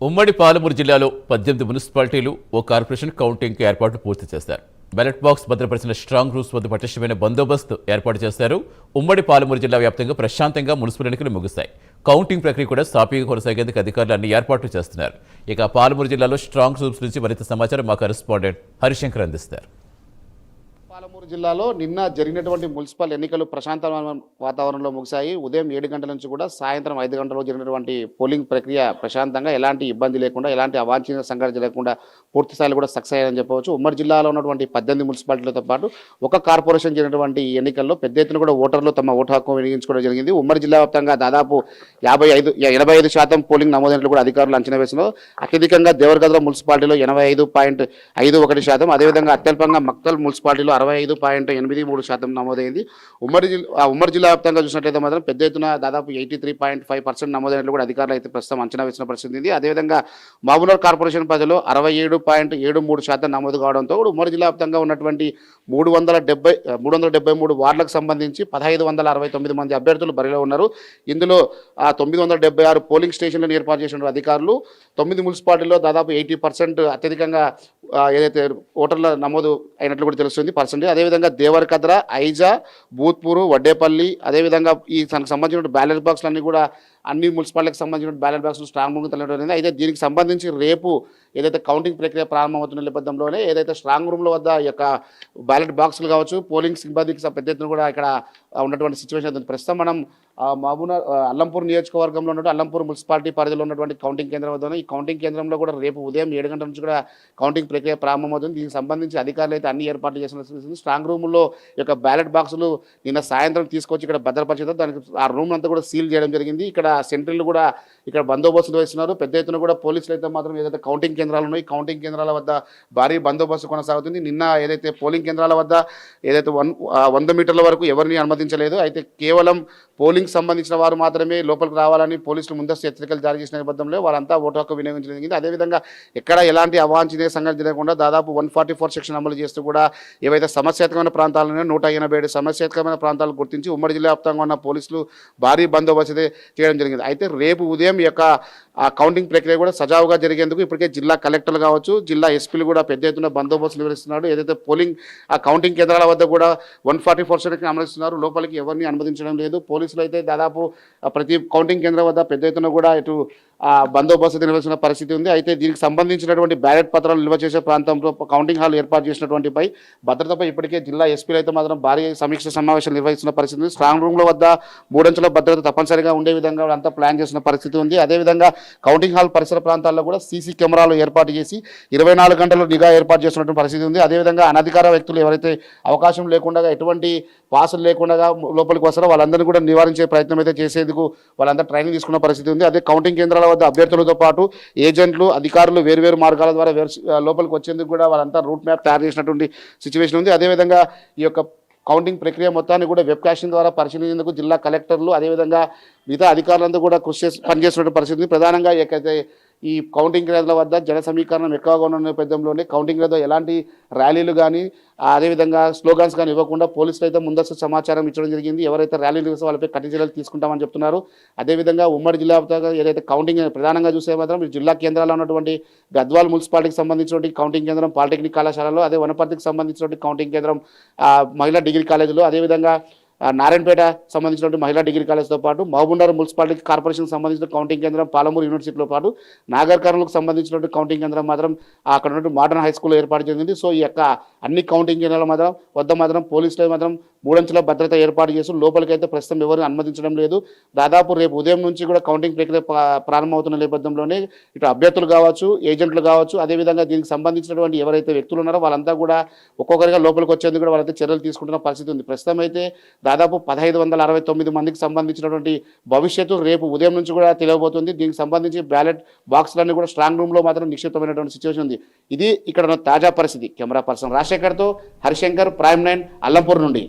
ఉమ్మడి పాలమూరు జిల్లాలో 18 మున్సిపాలిటీలు ఓ కార్పొరేషన్ కౌంటింగ్ ఏర్పాట్లు పూర్తి చేశారు. బ్యాలెట్ బాక్స్ భద్రపరిచిన స్ట్రాంగ్ రూమ్స్ వద్ద పటిష్టమైన బందోబస్తు ఏర్పాటు చేశారు. ఉమ్మడి పాలమూరు జిల్లా వ్యాప్తంగా ప్రశాంతంగా మున్సిపల్ ఎన్నికలు ముగిశాయి. కౌంటింగ్ ప్రక్రియ కూడా సాఫీగా కొనసాగేందుకు అధికారులు అన్ని ఏర్పాట్లు చేస్తున్నారు. ఇక పాలమూరు జిల్లాలో స్ట్రాంగ్ రూమ్స్ నుంచి మరింత సమాచారం మా కరెస్పాండెంట్ హరిశంకర్ అందిస్తారు. పాలమూరు జిల్లాలో నిన్న జరిగినటువంటి మున్సిపల్ ఎన్నికలు ప్రశాంతమైన వాతావరణంలో ముగిశాయి. ఉదయం 7 గంటల నుంచి కూడా సాయంత్రం 5 గంటల జరిగినటువంటి పోలింగ్ ప్రక్రియ ప్రశాంతంగా ఎలాంటి ఇబ్బంది లేకుండా ఎలాంటి అవాంఛనీయ సంఘటన లేకుండా పూర్తి స్థాయిలో కూడా సక్సెస్ అయ్యారని చెప్పవచ్చు. ఉమ్మడి జిల్లాలో ఉన్నటువంటి 18 మున్సిపాలిటీలతో పాటు ఒక కార్పొరేషన్ జరిగినటువంటి ఎన్నికల్లో పెద్ద ఎత్తున కూడా ఓటర్లు తమ ఓటు హక్కు వినియోగించుకోవడం జరిగింది. ఉమ్మడి జిల్లా వ్యాప్తంగా దాదాపు 85% పోలింగ్ నమోదైనట్లు కూడా అధికారులు అంచనా వేసినారు. అత్యధికంగా దేవరగద్ర మున్సిపాలిటీలో 85.51%, అదేవిధంగా అత్యల్పంగా మక్తల్ మున్సిపాలిటీలో 65.83% నమోదైంది. ఉమ్మడి జిల్లా వ్యాప్తంగా చూసినట్లయితే మాత్రం పెద్ద ఎత్తున దాదాపు 83.5% నమోదైనట్లు కూడా అధికారులు అయితే ప్రస్తుతం అంచనా వేసిన పరిస్థితి ఉంది. అదేవిధంగా మహబూబ్నగర్ కార్పొరేషన్ ప్రజలు 67.73% నమోదు కావడంతో ఉమ్మడి జిల్లా వ్యాప్తంగా ఉన్నటువంటి 373 వార్డులకు సంబంధించి 1569 మంది అభ్యర్థులు బరిలో ఉన్నారు. ఇందులో 976 పోలింగ్ స్టేషన్లను ఏర్పాటు చేసిన అధికారులు 9 మున్సిపాలిటీల్లో దాదాపు 80% అత్యధికంగా ఏదైతే ఓటర్ల నమోదు అయినట్లు కూడా తెలుస్తుంది పర్సెంటేజ్. అదేవిధంగా దేవరకద్ర, ఐజా, భూత్పూరు, వడ్డేపల్లి, అదేవిధంగా ఈ తనకు సంబంధించిన బ్యాలెట్ బాక్స్లన్నీ కూడా అన్ని మున్సిపాలిటీకి సంబంధించిన బ్యాలెట్ బాక్స్ స్ట్రాంగ్ రూమ్ తెలియడం. అయితే దీనికి సంబంధించి రేపు ఏదైతే కౌంటింగ్ ప్రక్రియ ప్రారంభమవుతున్న నేపథ్యంలోనే ఏదైతే స్ట్రాంగ్ రూమ్ల వద్ద ఈ యొక్క బ్యాలెట్ బాక్సులు కావచ్చు, పోలింగ్ సిబ్బందికి పెద్ద ఎత్తున కూడా ఇక్కడ ఉన్నటువంటి సిచ్యువేషన్ అవుతుంది. ప్రస్తుతం మనం మహబూబ్నగర్ అల్లంపూర్ నియోజకవర్గంలో ఉన్నటువంటి అల్లంపూర్ మున్సిపాలిటీ పరిధిలో ఉన్నటువంటి కౌంటింగ్ కేంద్రం వద్ద ఈ కౌంటింగ్ కేంద్రంలో కూడా రేపు ఉదయం 7 గంటల నుంచి కూడా కౌంటింగ్ ప్రక్రియ ప్రారంభమవుతుంది. దీనికి సంబంధించి అధికారులు అయితే అన్ని ఏర్పాట్లు చేసిన స్ట్రాంగ్ రూమ్లో ఈ యొక్క బ్యాలెట్ బాక్సులు నిన్న సాయంత్రం తీసుకొచ్చి ఇక్కడ భద్రపరిచేది. దానికి ఆ రూమ్ అంతా కూడా సీల్ చేయడం జరిగింది. ఇక్కడ సెంట్రల్ కూడా ఇక్కడ బందోబస్తు వేస్తున్నారు. పెద్ద ఎత్తున కూడా పోలీసులు అయితే మాత్రం ఏదైతే కౌంటింగ్ కేంద్రాలు ఉన్నాయి కౌంటింగ్ కేంద్రాల వద్ద భారీ బందోబస్తు కొనసాగుతుంది. నిన్న ఏదైతే పోలింగ్ కేంద్రాల వద్ద ఏదైతే 100 మీటర్ల వరకు ఎవరిని అనుమతించలేదు. అయితే కేవలం పోలింగ్ సంబంధించిన వారు మాత్రమే లోపలికి రావాలని పోలీసులు ముందస్తు హెచ్చరికలు జారీ చేసిన నేపథ్యంలో వాళ్ళంతా ఓటు హక్కు వినియోగించడం జరిగింది. అదేవిధంగా ఎక్కడ ఎలాంటి అవాంఛనీయ సంఘటన జరగకుండా దాదాపు 144 సెక్షన్ అమలు చేస్తూ కూడా ఏవైతే సమస్యాత్మకమైన ప్రాంతాలను 187 సమస్యాత్మకమైన ప్రాంతాలు గుర్తించి ఉమ్మడి జిల్లా వ్యాప్తంగా ఉన్న పోలీసులు భారీ బందోబస్తు చేయడం జరిగింది. అయితే రేపు ఉదయం ఈ యొక్క కౌంటింగ్ ప్రక్రియ కూడా సజావుగా జరిగేందుకు ఇప్పటికే జిల్లా కలెక్టర్లు కావచ్చు, జిల్లా ఎస్పీలు కూడా పెద్ద ఎత్తున బందోబస్తు నిర్వహిస్తున్నాడు. ఏదైతే పోలింగ్ కౌంటింగ్ కేంద్రాల వద్ద కూడా 144 సెక్షన్ అమలుస్తున్నారు. లోపలికి ఎవరిని అనుమతించడం లేదు. పోలీసులు అయితే దాదాపు ప్రతి కౌంటింగ్ కేంద్రం వద్ద పెద్ద ఎత్తున కూడా ఇటు బందోబస్తు నిర్వహిస్తున్న పరిస్థితి ఉంది. అయితే దీనికి సంబంధించినటువంటి బ్యాలెట్ పత్రాలు నిల్వ చేసే ప్రాంతంలో కౌంటింగ్ హాల్ ఏర్పాటు చేసినటువంటి భద్రతపై ఇప్పటికే జిల్లా ఎస్పీలు అయితే మాత్రం భారీ సమీక్ష సమావేశాలు నిర్వహిస్తున్న పరిస్థితి ఉంది. స్ట్రాంగ్ రూమ్ల వద్ద 3 అంచెల భద్రత తప్పనిసరిగా ఉండే విధంగా అంతా ప్లాన్ చేసిన పరిస్థితి ఉంది. అదేవిధంగా కౌంటింగ్ హాల్ పరిసర ప్రాంతాల్లో కూడా సీసీ కెమెరాలు ఏర్పాటు చేసి 24 గంటలు నిఘా ఏర్పాటు చేస్తున్నటువంటి పరిస్థితి ఉంది. అదేవిధంగా అనధికార వ్యక్తులు ఎవరైతే అవకాశం లేకుండా ఎటువంటి పాసులు లేకుండా లోపలికి వస్తారో వాళ్ళందరినీ కూడా నివారించే ప్రయత్నం అయితే చేసేందుకు వాళ్ళంతా ట్రైనింగ్ తీసుకున్న పరిస్థితి ఉంది. అదే కౌంటింగ్ కేంద్రాల వద్ద అభ్యర్థులతో పాటు ఏజెంట్లు, అధికారులు వేరువేరు మార్గాల ద్వారా లోపలికి వచ్చేందుకు కూడా వాళ్ళంతా రూట్ మ్యాప్ తయారు చేసినటువంటి సిచ్యువేషన్ ఉంది. అదేవిధంగా ఈ యొక్క కౌంటింగ్ ప్రక్రియ మొత్తాన్ని కూడా వెబ్ కాస్టింగ్ ద్వారా పరిశీలించేందుకు జిల్లా కలెక్టర్లు అదేవిధంగా మిగతా అధికారులంతా కూడా పనిచేస్తున్న పరిస్థితి. ప్రధానంగా ఏకైతే ఈ కౌంటింగ్ కేంద్రాల వద్ద జన సమీకరణం ఎక్కువగా ఉన్న నేపథ్యంలోనే కౌంటింగ్ వద్ద ఎలాంటి ర్యాలీలు కానీ అదేవిధంగా స్లోగన్స్ కానీ ఇవ్వకుండా పోలీసులు అయితే ముందస్తు సమాచారం ఇచ్చడం జరిగింది. ఎవరైతే ర్యాలీలు చేస్తే వాళ్ళపై కఠిన చర్యలు తీసుకుంటామని చెప్తున్నారు. అదేవిధంగా ఉమ్మడి జిల్లా ఏదైతే కౌంటింగ్ ప్రధానంగా చూసే మాత్రం జిల్లా కేంద్రాల్లో ఉన్నటువంటి గద్వాల్ మున్సిపాలిటీకి సంబంధించినటువంటి కౌంటింగ్ కేంద్రం పాలిటెక్నిక్ కళాశాలలో, అదే వనపర్తికి సంబంధించినటువంటి కౌంటింగ్ కేంద్రం మహిళా డిగ్రీ కాలేజీలో, అదేవిధంగా నారాయణపేట సంబంధించినటువంటి మహిళా డిగ్రీ కాలేజ్తో పాటు మహబూబ్నగర్ మున్సిపాలిటీ కార్పొరేషన్కి సంబంధించిన కౌంటింగ్ కేంద్రం పాలమూరు యూనివర్సిటీతో పాటు నాగర్ కర్నూలుకు సంబంధించినటువంటి కౌంటింగ్ కేంద్రం మాత్రం అక్కడ ఉన్నటువంటి మోడర్న్ హై స్కూల్లో ఏర్పాటు జరిగింది. సో ఈ యొక్క అన్ని కౌంటింగ్ కేంద్రాల వద్ద పోలీసులు మాత్రం 3 అంచెల భద్రత ఏర్పాటు చేసి లోపలికైతే ప్రస్తుతం ఎవరిని అనుమతించడం లేదు. దాదాపు రేపు ఉదయం నుంచి కూడా కౌంటింగ్ ప్రక్రియ ప్రారంభమవుతున్న నేపథ్యంలోనే ఇటు అభ్యర్థులు కావచ్చు, ఏజెంట్లు కావచ్చు, అదేవిధంగా దీనికి సంబంధించినటువంటి ఎవరైతే వ్యక్తులు ఉన్నారో వాళ్ళంతా కూడా ఒక్కొక్కరిగా లోపలికి వచ్చేందుకు కూడా వాళ్ళైతే చర్యలు తీసుకుంటున్న పరిస్థితి ఉంది. ప్రస్తుతం అయితే దాదాపు 1569 మందికి సంబంధించినటువంటి భవిష్యత్తు రేపు ఉదయం నుంచి కూడా తెలియబోతుంది. దీనికి సంబంధించి బ్యాలెట్ బాక్స్లన్నీ కూడా స్ట్రాంగ్ రూమ్లో మాత్రం నిక్షిప్తమైనటువంటి సిచ్యువేషన్ ఉంది. ఇది ఇక్కడ తాజా పరిస్థితి. కెమెరా పర్సన్ రాజశేఖర్తో హరిశంకర్, ప్రైమ్ 9 అల్లంపూర్ నుండి.